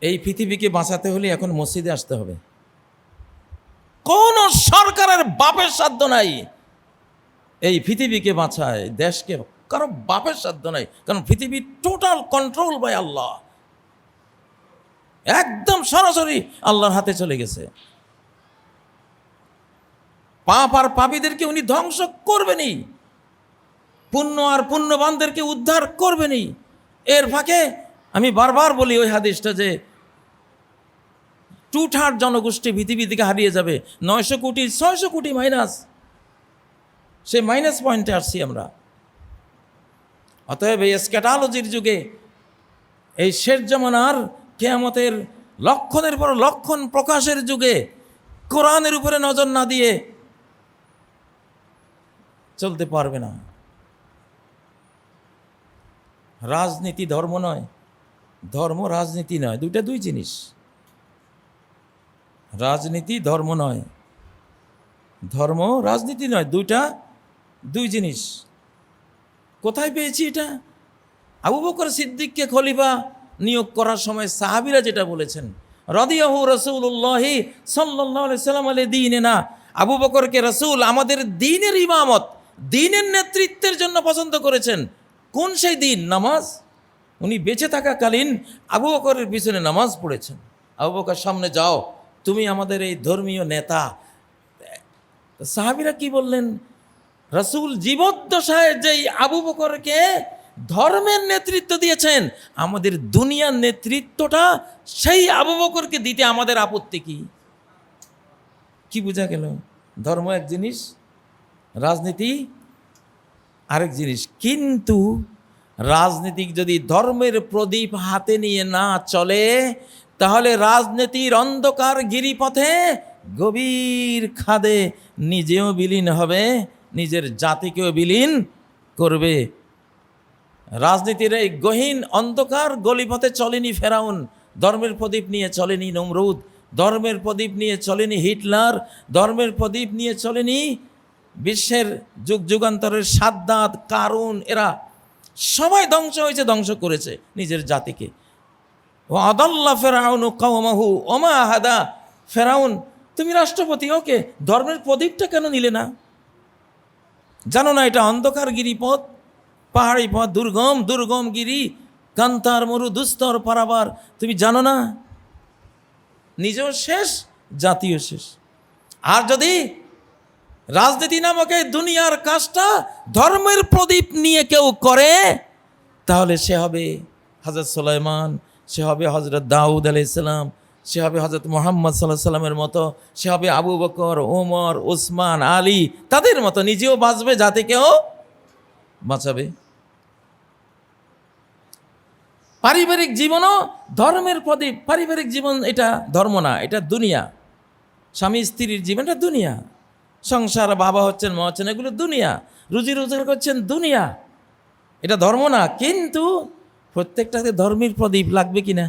এই পৃথিবীকে বাঁচাতে হলে এখন মসজিদে আসতে হবে। কোন সরকারের বাপের সাধ্য নাই এই পৃথিবীকে বাঁচায়, দেশকে, কারো বাপের সাধ্য নাই। কারণ পৃথিবী টোটাল কন্ট্রোল বাই আল্লাহ, একদম সরাসরি আল্লাহর হাতে চলে গেছে। পাপ আর পাপীদেরকে উনি ধ্বংস করবেনই, পুণ্য আর পুণ্যবানদেরকে উদ্ধার করবেনই। এর ফাঁকে আমি বারবার বলি ওই হাদিসটা যে 2/3 জনগোষ্ঠী পৃথিবী থেকে হারিয়ে যাবে। 900 কোটি 600 কোটি মাইনাস, সে মাইনাস পয়েন্টে আসছি আমরা। অতএব এই স্ক্যাটালজির যুগে, এই শেষ জামানার কিয়ামতের লক্ষণের পর লক্ষণ প্রকাশের যুগে কোরআনের উপরে নজর না দিয়ে চলতে পারবে না। রাজনীতি ধর্ম নয়, ধর্ম রাজনীতি নয়, দুই জিনিস। রাজনীতি ধর্ম নয়, ধর্ম রাজনীতি নয়, দুই জিনিস। কোথায় পেয়েছি এটা? আবু বকর সিদ্দিককে খলিফা নিয়োগ করার সময় সাহাবীরা যেটা বলেছেন, রাদিয়াহু রাসূলুল্লাহি সাল্লাল্লাহু আলাইহি সাল্লাম আল-দীনিনা, আবু বকরকে রাসূল আমাদের দ্বীনের ইমামত, দ্বীনের নেতৃত্বের জন্য পছন্দ করেছেন। কোন সেই দিন? নামাজ। উনি বেঁচে থাকাকালীন আবু বকরের পিছনে নামাজ পড়েছেন। আবু বকর, সামনে যাও, তুমি আমাদের এই ধর্মীয় নেতা। সাহাবীরা কি বললেন? রাসূল জীবদ্দশায় যেই আবু বকরকে ধর্মের নেতৃত্ব দিয়েছেন, আমাদের দুনিয়ার নেতৃত্বটা সেই আবু বকরকে দিতে আমাদের আপত্তি কি? কি বোঝা গেল? ধর্ম এক জিনিস, রাজনীতি আরেক জিনিস। কিন্তু রাজনীতিক যদি ধর্মের প্রদীপ হাতে নিয়ে না চলে, তাহলে রাজনীতির অন্ধকার গিরিপথে গভীর খাদে নিজেও বিলীন হবে, নিজের জাতিকেও বিলীন করবে। রাজনীতির এই গহীন অন্ধকার গলিপথে চলেনি ফেরাউন, ধর্মের প্রদীপ নিয়ে চলেনি নমরুদ, ধর্মের প্রদীপ নিয়ে চলেনি হিটলার, ধর্মের প্রদীপ নিয়ে চলেনি বিশ্বের যুগ যুগান্তরের সাদ্দাত, কারুন। এরা সবাই ধ্বংস হয়েছে, ধ্বংস করেছে নিজের জাতিকে। ও আদাল্লা ফেরাউন কওমাহু ওমা হাদা। ফেরাউন, তুমি রাষ্ট্রপতি, ওকে ধর্মের প্রদীপটা কেন নিলে না? জানো না এটা অন্ধকার গিরিপথ, পাহাড়ি পথ, দুর্গম দুর্গম গিরি, কান্তার মরু দুস্তর পারাবার। তুমি জানো না? নিজেও শেষ, জাতীয় শেষ। আর যদি রাজনীতি নামক এই দুনিয়ার কাজটা ধর্মের প্রদীপ নিয়ে কেউ করে, তাহলে সে হবে হযরত সুলাইমান, সে হবে হযরত দাউদ আলাইহিস সালাম, সে হবে হযরত মুহাম্মদ সাল্লাল্লাহু আলাইহি সাল্লামের মতো, সে হবে আবু বকর, ওমর, ওসমান, আলী, তাদের মতো। নিজেও বাঁচবে, জাতিকেও বাঁচাবে। পারিবারিক জীবনও ধর্মের প্রদীপ। পারিবারিক জীবন এটা ধর্ম না, এটা দুনিয়া। স্বামী স্ত্রীর জীবন এটা দুনিয়া। সংসার, বাবা হচ্ছেন, মা হচ্ছেন, এগুলো দুনিয়া। রুজি রোজগার করছেন, দুনিয়া। এটা ধর্ম না। কিন্তু প্রত্যেকটাতে ধর্মের প্রদীপ লাগবে কিনা,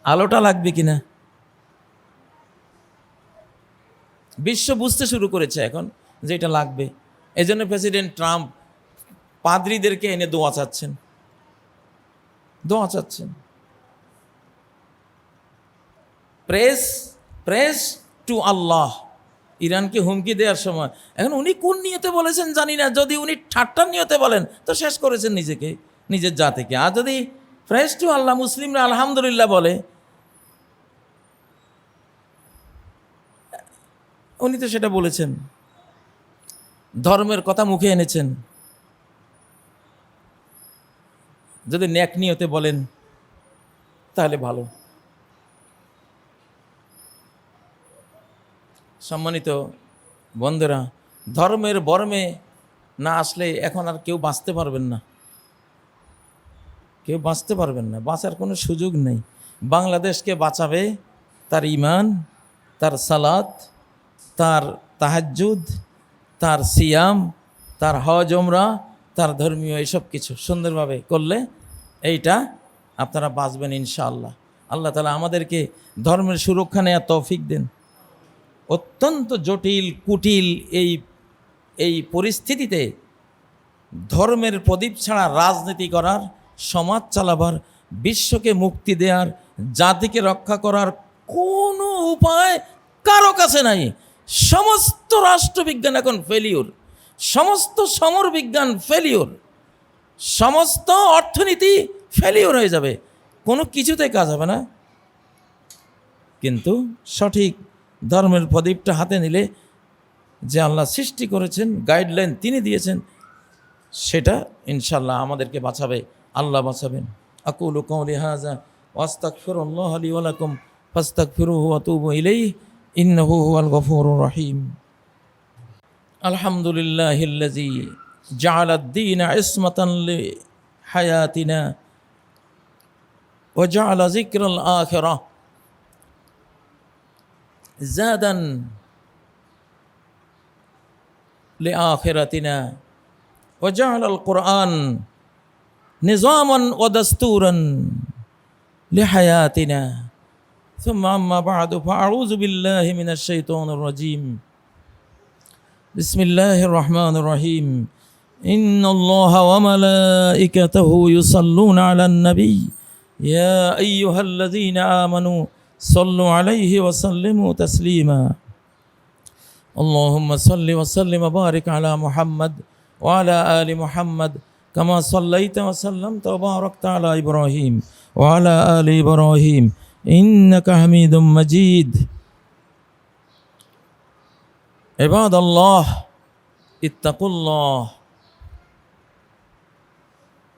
আলোটা লাগবে কিনা, বিশ্ব বুঝতে শুরু করেছে এখন যে এটা লাগবে। এই জন্য প্রেসিডেন্ট ট্রাম্প পাদ্রীদেরকে এনে দোয়া চাচ্ছেন, দোয়া চাচ্ছেন। প্রেস টু আল্লাহ। ইরানকে হুমকি দেওয়ার সময়, এখন উনি কোন নিয়তে বলেছেন জানি না। যদি উনি ঠাট্টার নিয়তে বলেন তো শেষ করেছেন নিজেকে, নিজের জাতিকে। আর যদি প্রেস টু আল্লাহ, মুসলিমরা আলহামদুলিল্লাহ বলে, উনি তো সেটা বলেছেন, ধর্মের কথা মুখে এনেছেন। যদি ন্যাক নিয়তে বলেন তাহলে ভালো। সম্মানিত বন্ধুরা, ধর্মের বর্মে না আসলে এখন আর কেউ বাঁচতে পারবেন না, কেউ বাঁচতে পারবেন না, বাঁচার কোনো সুযোগ নেই। বাংলাদেশকে বাঁচাবে তার ঈমান, তার সালাত, তার তাহাজ্জুদ, তার সিয়াম, তার হজ ওমরা, তার ধর্মীয় এইসব কিছু সুন্দরভাবে করলে এইটা আপনারা বাঁচবেন ইনশাআল্লাহ। আল্লাহ তাআলা আমাদেরকে ধর্মের সুরক্ষা নেওয়ার তৌফিক দেন। অত্যন্ত জটিল কুটিল এই পরিস্থিতিতে ধর্মের প্রদীপ ছাড়া রাজনীতি করার, সমাজ চালাবার, বিশ্বকে মুক্তি দেওয়ার জাতিকে রক্ষা করার কোনো উপায় কারো কাছে নাই। সমস্ত রাষ্ট্রবিজ্ঞান এখন ফেলিওর, সমস্ত সমর বিজ্ঞান ফেলিওর, সমস্ত অর্থনীতি ফেলিওর হয়ে যাবে, কোনো কিছুতে কাজ হবে না। কিন্তু সঠিক ধর্মের প্রদীপটা হাতে নিলে, যে আল্লাহ সৃষ্টি করেছেন, গাইডলাইন তিনি দিয়েছেন, সেটা ইনশাল্লাহ আমাদেরকে বাঁচাবে, আল্লাহ বাঁচাবেন। আকুলু কওলি হাযা ওয়া আস্তাগফিরুল্লাহ লি ওয়া লাকুম ফাস্তাগফিরুহু ওয়া তুবু ইলাইহি ইন্নাহু হুয়াল গফুরুর রহিম। আলহামদুলিল্লাহিল্লাযী জাআলা আদ-দীনা ইসমাতান লিহায়াতিনা ওয়া জাআলা যিকরাল আখিরাহ জাদান লিআখিরাতিনা ওয়া জাআলাল কুরআন নিজামান ওয়া দাস্তুরান লিহায়াতিনা। সুম্মা আম্মা বা'দু ফাআউযু বিল্লাহি মিনাশ শাইতানির রাজীম। বিসমিল্লাহির রহমানির রহিম। ইন্নাল্লাহা ওয়া মালাইকাতাহু ইউসাল্লুনা আলান নবী ইয়া আইয়ুহাল্লাযীনা আমানু সাল্লু আলাইহি ওয়া সাল্লিমু তাসলিমা। আল্লাহুম্মা সাল্লি ওয়া সাল্লিম ওয়া বারিক আলা মুহাম্মাদ ওয়া আলা আলি মুহাম্মাদ কামা সাল্লাইতা ওয়া সাল্লামতা ওয়া বারাকতা আলা ইব্রাহিম ওয়া আলা আলি ইব্রাহিম ইন্নাকা হামিদুম মাজিদ। ইবাদাল্লাহ ইত্তাকুল্লাহ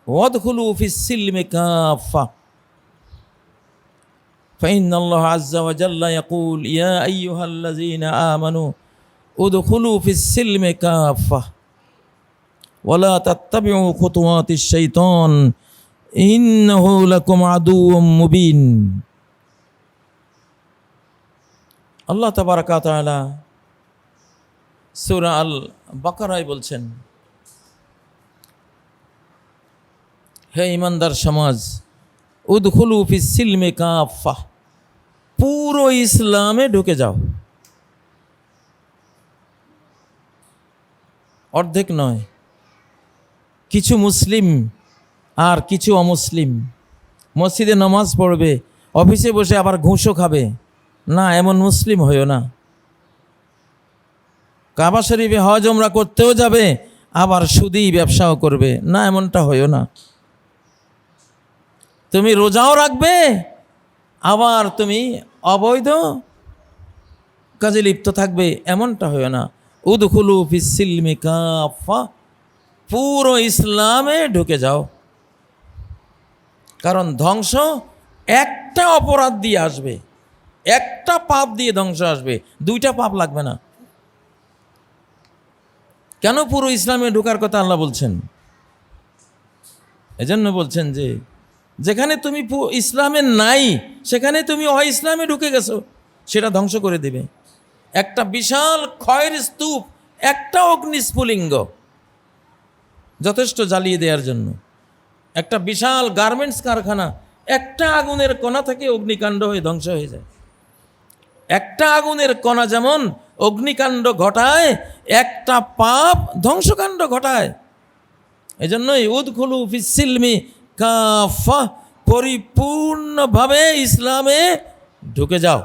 ওয়াদখুলু ফিস-সিলমি কাফা ফাইন্নাল্লাহ আযজা ওয়া জাল্লা ইয়াকুল ইয়া আইয়ুহাল্লাযীনা আমানু উদখুলু ফিস-সিলমি কাফা ওয়া লা তাত্তাবিউ খুতুওয়াতিশ শাইতান ইন্নাহু লাকুম আদুউম মুবিন। আল্লাহ তাবারাকা ওয়া তাআলা সূরা আল বাকারায় বলছেন, হে ইমানদার সমাজ, উদখুলু ফিস-সিলমি কাফা, পুরো ইসলামে ঢুকে যাও, অর্ধেক নয়। কিছু মুসলিম আর কিছু অমুসলিম মসজিদে নামাজ পড়বে, অফিসে বসে আবার ঘুষও খাবে, না, এমন মুসলিম হইও না। কাবা শরীফে হজ ওমরা করতেও যাবে, আবার সুদী ব্যবসাও করবে, না, এমনটা হইও না। তুমি রোজাও রাখবে, আবার তুমি অবৈধ কাজে লিপ্ত থাকবে, এমনটা হইও না। উদখুলু ফিস-সিলমি কাফা, পুরো ইসলামে ঢুকে যাও। কারণ ধ্বংস একটা অপরাধ দিয়ে আসবে, একটা পাপ দিয়ে ধ্বংস আসবে, দুইটা পাপ লাগবে না। কেন পুরো ইসলামে ঢোকার কথা আল্লাহ বলছেন? এজন্য বলছেন যে যেখানে তুমি ইসলামে নাই, সেখানে তুমি ইসলামে ঢুকে গেছো, সেটা ধ্বংস করে দেবে। একটা বিশাল ক্ষয়ের স্তূপ, একটা অগ্নিস্ফুলিঙ্গ যথেষ্ট জ্বালিয়ে দেওয়ার জন্য। একটা বিশাল গার্মেন্টস কারখানা, একটা আগুনের কণা থেকে অগ্নিকাণ্ড হয়ে ধ্বংস হয়ে যায়। একটা আগুনের কণা যেমন অগ্নিকাণ্ড ঘটায়, একটা পাপ ধ্বংসকাণ্ড ঘটায়। এজন্যই উদখুলু ফিস-সিলমি কাফা, পরিপূর্ণভাবে ইসলামে ঢুকে যাও।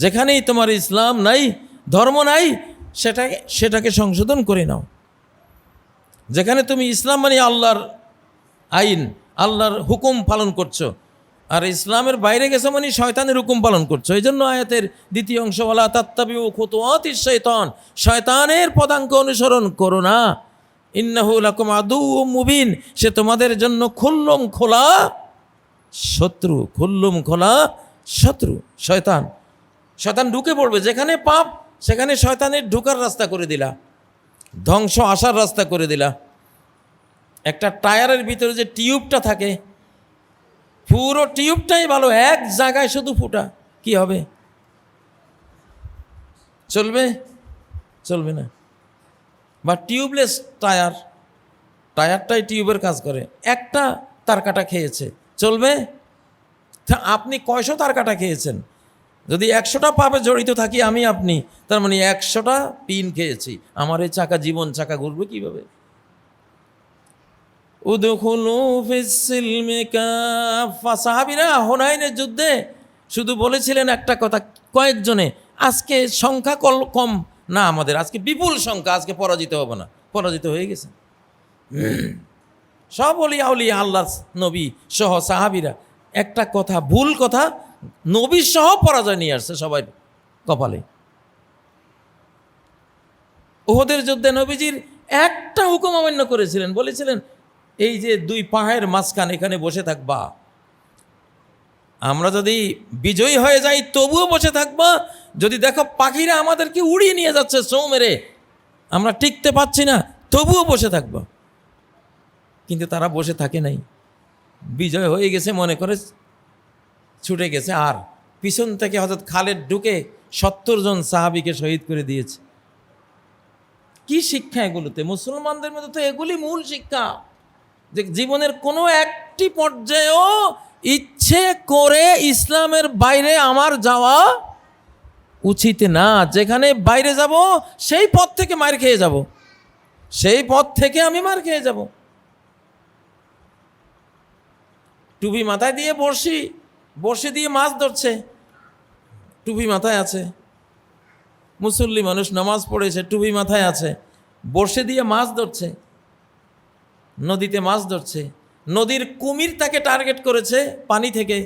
যেখানেই তোমার ইসলাম নাই, ধর্ম নাই, সেটাকে সংশোধন করে নাও। যেখানে তুমি ইসলাম মানে আল্লাহর আইন, আল্লাহর হুকুম পালন করছো, আর ইসলামের বাইরে গেছো মানে শয়তানের হুকুম পালন করছো। এই জন্য আয়াতের দ্বিতীয় অংশ, ওয়ালা তাত্তাবিউ খুতুওয়াতিশ শাইতান, শয়তানের পদাঙ্ক অনুসরণ করো না। ইন্নাহু লাকুম আদুউম মুবিন, সে তোমাদের জন্য খুল্লম খোলা শত্রু, খুল্লম খোলা শত্রু। শয়তান ঢুকে পড়বে যেখানে পাপ, সেখানে শয়তানের ঢুকার রাস্তা করে দিলা, ধ্বংস আসার রাস্তা করে দিলা। একটা টায়ারের ভিতরে যে টিউবটা থাকে, পুরো টিউবটাই ভালো, এক জায়গায় শুধু ফুটা, কি হবে? চলবে? চলবে না। বা টিউবলেস টায়ারটাই টিউবের কাজ করে, একটা তার কাটা খেয়েছে, চলবে? আপনি কয়শো তার কাটা খেয়েছেন? যদি 100টা পাপে জড়িত থাকি আমি আপনি, তার মানে 100টা পিন খেয়েছি। আমার এই চাকা, জীবন চাকা ঘুরবে কিভাবে? উদখুলু ফিস-সিলমি কাফা। সাহাবীরা হুনাইনের যুদ্ধে শুধু বলেছিলেন একটা কথা কয়েকজনে, আজকে সংখ্যা কম না আমাদের, আজকে বিপুল সংখ্যা, আজকে পরাজিত হব না। পরাজিত হয়ে গেছে সব অলিয়া উলিয়া, আল্লাহ নবী সহ সাহাবীরা। একটা কথা, ভুল কথা, নবী সহ পরাজয় নিয়ে আসছে সবাই কপালে। উহুদের যুদ্ধে নবীজির একটা হুকুম অমান্য করেছিলেন, বলেছিলেন এই যে দুই পাহাড়ের মাঝখান, এখানে বসে থাকবা। আমরা যদি বিজয়ী হয়ে যাই তবুও বসে থাকবা, যদি দেখো পাখিরা আমাদেরকে উড়িয়ে নিয়ে যাচ্ছে সৌ মেরে, আমরা টিকতে পারছি না, তবুও বসে থাকবা। কিন্তু তারা বসে থাকে নাই, বিজয় হয়ে গেছে মনে করে ছুটে গেছে। আর পিছন থেকে হযরত খালেদ ঢুকে 70 জন সাহাবীকে শহীদ করে দিয়েছে। কি শিক্ষা এগুলোতে? মুসলমানদের মধ্যে তো এগুলি মূল শিক্ষা, যে জীবনের কোনো একটি পর্যায়েও ইচ্ছে করে ইসলামের বাইরে আমার যাওয়া উচিত না। যেখানে বাইরে যাব সেই পথ থেকে মার খেয়ে যাব, সেই পথ থেকে আমি মার খেয়ে যাব। টুপি মাথায় দিয়ে বড়শি দিয়ে মাছ ধরছে, টুপি মাথায় আছে। মুসল্লি মানুষ, নামাজ পড়েছে, টুপি মাথায় আছে, বড়শি দিয়ে মাছ ধরছে, নদীতে মাছ ধরছে। নদীর কুমির তাকে টার্গেট করেছে পানি থেকে,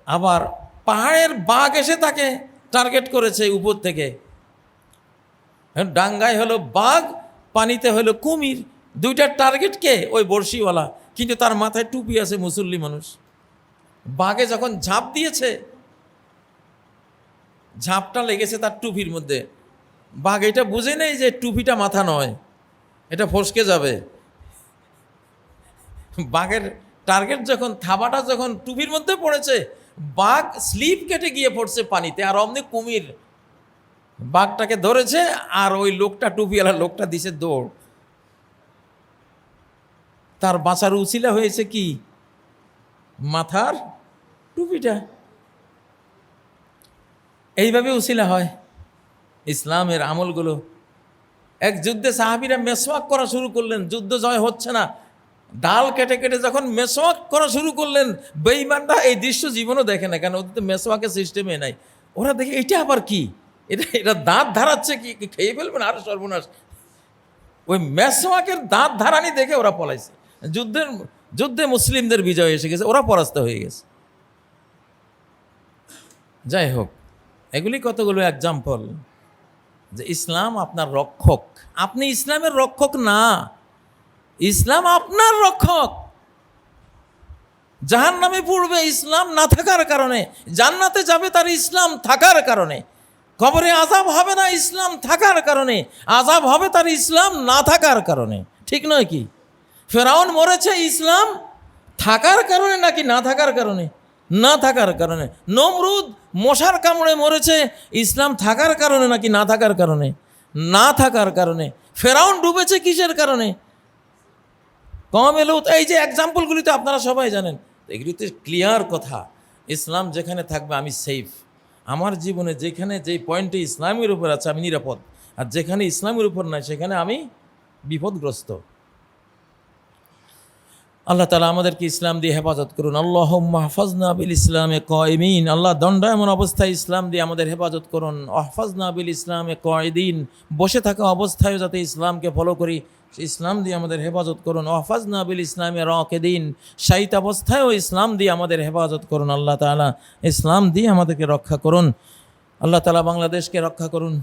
আবার পাহাড়ের বাঘ এসে তাকে টার্গেট করেছে উপর থেকে। ডাঙ্গায় হলো বাঘ, পানিতে হলো কুমির, দুইটার টার্গেট কে? ওই বড়শিওয়ালা। কিন্তু তার মাথায় টুপি আছে, মুসল্লি মানুষ। বাঘে যখন ঝাঁপ দিয়েছে, ঝাঁপটা লেগেছে তার টুপির মধ্যে। বাঘ এটা বুঝে নেই যে টুপিটা মাথা নয়, এটা ফসকে যাবে। বাঘের টার্গেট যখন, থাবাটা যখন টুপির মধ্যে পড়েছে, বাঘ স্লিপ কেটে গিয়ে পড়ছে পানিতে। আর অমনি কুমির বাঘটাকে ধরেছে, আর ওই লোকটা, টুপিওয়ালা লোকটা দিছে দৌড়। তার বাঁচার উছিলা হয়েছে কি? মাথার টুপিটা। এইভাবে উছিলা হয় ইসলামের আমলগুলো। এক যুদ্ধে সাহাবীরা মেসওয়াক করা শুরু করলেন, যুদ্ধ জয় হচ্ছে না, ডাল কেটে কেটে যখন মেসওয়াক করা শুরু করলেন, বেঈমানরা এই দৃশ্য জীবনও দেখে না, কেন ওদের তো মেসওয়াকের সিস্টেমে নাই। ওরা দেখে এটা আবার কি, এটা দাঁত ধারাচ্ছে কি, খেয়ে ফেলবেন আর সর্বনাশ। ওই মেসওয়াকের দাঁত ধারানি দেখে ওরা পলাইছে। যুদ্ধে মুসলিমদের বিজয় এসে গেছে, ওরা পরাস্ত হয়ে গেছে। যাই হোক, এগুলি কতগুলো এক্সাম্পল যে ইসলাম আপনার রক্ষক। আপনি ইসলামের রক্ষক না, ইসলাম আপনার রক্ষক। জাহান্নামে পড়বে ইসলাম না থাকার কারণে, জান্নাতে যাবে তার ইসলাম থাকার কারণে। কবরে আযাব হবে না ইসলাম থাকার কারণে, আযাব হবে তার ইসলাম না থাকার কারণে। ঠিক নয় কি? ফেরাউন মরেছে ইসলাম থাকার কারণে নাকি না থাকার কারণে? না থাকার কারণে। নমরুদ মশার কামড়ে মরেছে ইসলাম থাকার কারণে নাকি না থাকার কারণে? না থাকার কারণে। ফেরাউন ডুবেছে কিসের কারণে? কওমে লূত। এই যে এক্সাম্পলগুলি তো আপনারা সবাই জানেন। এগুলিতে ক্লিয়ার কথা, ইসলাম যেখানে থাকবে আমি সেফ। আমার জীবনে যেখানে যেই পয়েন্টে ইসলামের উপর আছে আমি নিরাপদ, আর যেখানে ইসলামের উপর নাই সেখানে আমি বিপদগ্রস্ত। আল্লাহ তাআলা আমাদেরকে ইসলাম দিয়ে হেফাজত করুন। আল্লাহুম্মা হাফাজনা বিল ইসলামে কায়িমিন। আল্লাহ দণ্ডায়মান অবস্থায় ইসলাম দিয়ে আমাদের হেফাজত করুন। আহফাজনা বিল ইসলামে কায়িদিন। বসে থাকা অবস্থায়ও যাতে ইসলামকে ফলো করি, ইসলাম দিয়ে আমাদের হেফাজত করুন। আহফাজনা বিল ইসলামে রাকিদিন। শায়িত অবস্থায়ও ইসলাম দিয়ে আমাদের হেফাজত করুন। আল্লাহ তাআলা ইসলাম দিয়ে আমাদেরকে রক্ষা করুন। আল্লাহ তাআলা বাংলাদেশকে রক্ষা করুন,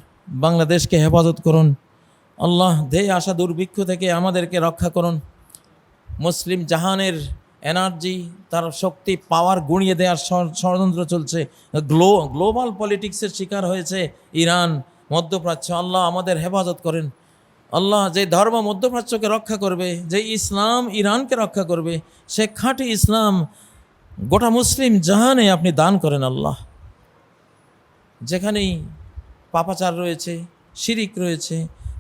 বাংলাদেশকে হেফাজত করুন। আল্লাহ দেয় আসা দুর্ভিক্ষ থেকে আমাদেরকে রক্ষা করুন। মুসলিম জাহানের এনার্জি, তার শক্তি, পাওয়ার গুঁড়িয়ে দেওয়ার ষড়যন্ত্র চলছে। গ্লোবাল পলিটিক্সের শিকার হয়েছে ইরান, মধ্যপ্রাচ্য। আল্লাহ আমাদের হেফাজত করেন। আল্লাহ যে ধর্ম মধ্যপ্রাচ্যকে রক্ষা করবে, যে ইসলাম ইরানকে রক্ষা করবে, সে খাঁটি ইসলাম গোটা মুসলিম জাহানে আপনি দান করেন। আল্লাহ যেখানেই পাপাচার রয়েছে, শিরিক রয়েছে,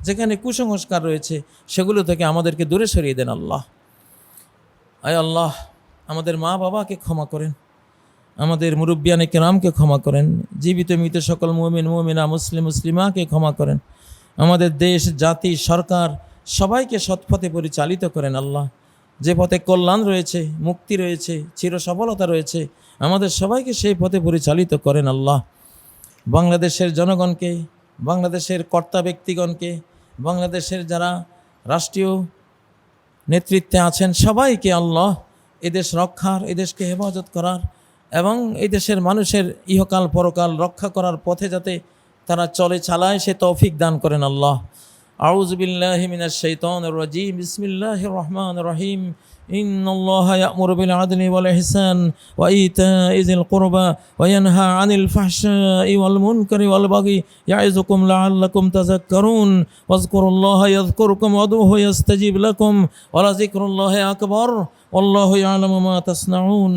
যেখানে কুসংস্কার রয়েছে, সেগুলো থেকে আমাদেরকে দূরে সরিয়ে দেন। আল্লাহ আয় আল্লাহ আমাদের মা বাবাকে ক্ষমা করেন, আমাদের মুরব্বিয়ানে কেরামকে ক্ষমা করেন, জীবিত মৃত সকল মুমিন মুমিনা মুসলিম মুসলিমাকে ক্ষমা করেন। আমাদের দেশ, জাতি, সরকার সবাইকে সৎপথে পরিচালিত করেন। আল্লাহ যে পথে কল্যাণ রয়েছে, মুক্তি রয়েছে, চিরসফলতা রয়েছে, আমাদের সবাইকে সেই পথে পরিচালিত করেন আল্লাহ। বাংলাদেশের জনগণকে, বাংলাদেশের কর্তা ব্যক্তিগণকে, বাংলাদেশের যারা রাষ্ট্রীয় নেতৃত্বে আছেন সবাইকে আল্লাহ এদেশ রক্ষার, এদেশকে হেফাজত করার এবং এই দেশের মানুষের ইহকাল পরকাল রক্ষা করার পথে যাতে তারা চলে চালায় সে তৌফিক দান করেন আল্লাহ। আউযু বিল্লাহি মিনাশ শাইতানির রাজীম। বিসমিল্লাহির রহমানির রহিম। ইন্নাল্লাহা ইয়া'মুরু বিল আদলি ওয়াল ইহসান ওয়া ইতা'i যিল কুরবা ওয়া ইয়ানহা আনিল ফাহশাই ওয়াল মুনকারি ওয়াল বাগি ইয়া'iযুকুম লা'আল্লাকুম তাযাক্কারুন ওয়াজকুরুল্লাহা ইয়াযকুরুকুম ওয়াদউহু ইয়াস্তাজিব লাকুম ওয়া লাযিকরুল্লাহি আকবার ওয়াল্লাহু ইয়া'লামু মা তাসনাউন।